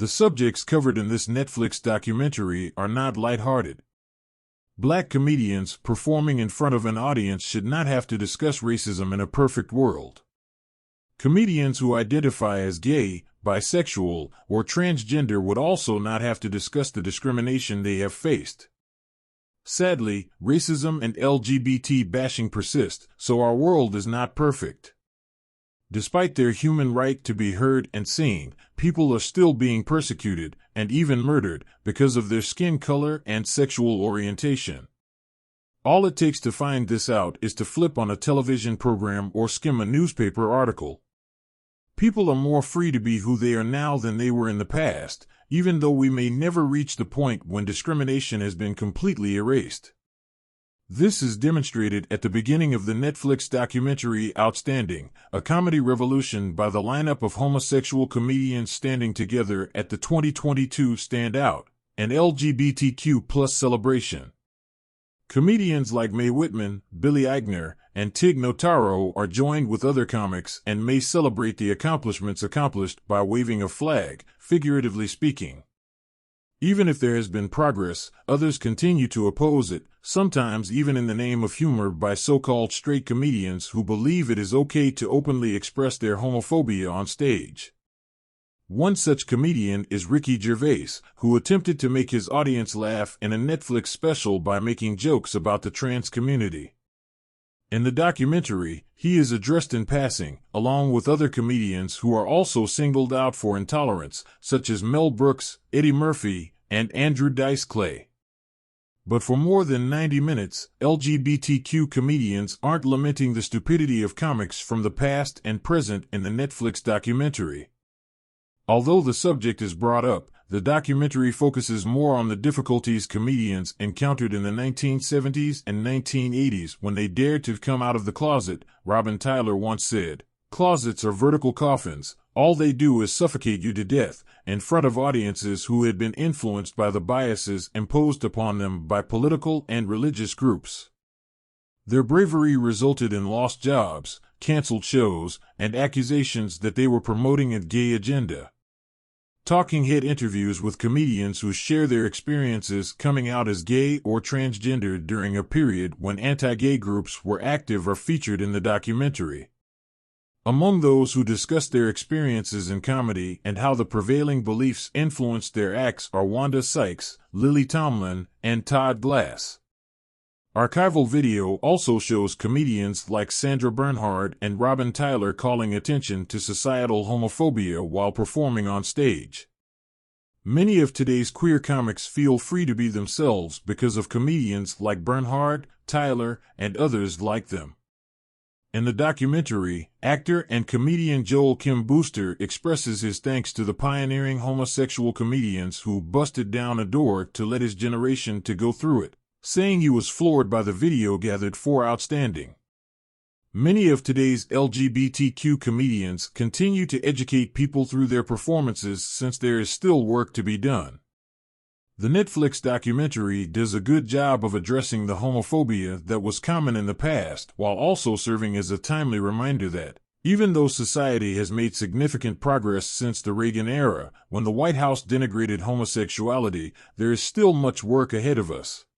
The subjects covered in this Netflix documentary are not lighthearted. Black comedians performing in front of an audience should not have to discuss racism in a perfect world. Comedians who identify as gay, bisexual, or transgender would also not have to discuss the discrimination they have faced. Sadly, racism and LGBT bashing persist, so our world is not perfect. Despite their human right to be heard and seen, people are still being persecuted, and even murdered, because of their skin color and sexual orientation. All it takes to find this out is to flip on a television program or skim a newspaper article. People are more free to be who they are now than they were in the past, even though we may never reach the point when discrimination has been completely erased. This is demonstrated at the beginning of the Netflix documentary Outstanding, a comedy revolution by the lineup of homosexual comedians standing together at the 2022 Stand Out, an LGBTQ+ celebration. Comedians like Mae Whitman, Billy Eichner, and Tig Notaro are joined with other comics and may celebrate the accomplishments accomplished by waving a flag, figuratively speaking. Even if there has been progress, others continue to oppose it, sometimes even in the name of humor by so-called straight comedians who believe it is okay to openly express their homophobia on stage. One such comedian is Ricky Gervais, who attempted to make his audience laugh in a Netflix special by making jokes about the trans community. In the documentary, he is addressed in passing, along with other comedians who are also singled out for intolerance, such as Mel Brooks, Eddie Murphy, and Andrew Dice Clay. But for more than 90 minutes, LGBTQ comedians aren't lamenting the stupidity of comics from the past and present in the Netflix documentary. Although the subject is brought up, the documentary focuses more on the difficulties comedians encountered in the 1970s and 1980s when they dared to come out of the closet. Robin Tyler once said, "Closets are vertical coffins. All they do is suffocate you to death," in front of audiences who had been influenced by the biases imposed upon them by political and religious groups. Their bravery resulted in lost jobs, canceled shows, and accusations that they were promoting a gay agenda. Talking Head interviews with comedians who share their experiences coming out as gay or transgender during a period when anti-gay groups were active are featured in the documentary. Among those who discuss their experiences in comedy and how the prevailing beliefs influenced their acts are Wanda Sykes, Lily Tomlin, and Todd Glass. Archival video also shows comedians like Sandra Bernhard and Robin Tyler calling attention to societal homophobia while performing on stage. Many of today's queer comics feel free to be themselves because of comedians like Bernhard, Tyler, and others like them. In the documentary, actor and comedian Joel Kim Booster expresses his thanks to the pioneering homosexual comedians who busted down a door to let his generation to go through it, saying he was floored by the video gathered for Outstanding. Many of today's LGBTQ comedians continue to educate people through their performances since there is still work to be done. The Netflix documentary does a good job of addressing the homophobia that was common in the past while also serving as a timely reminder that, even though society has made significant progress since the Reagan era, when the White House denigrated homosexuality, there is still much work ahead of us.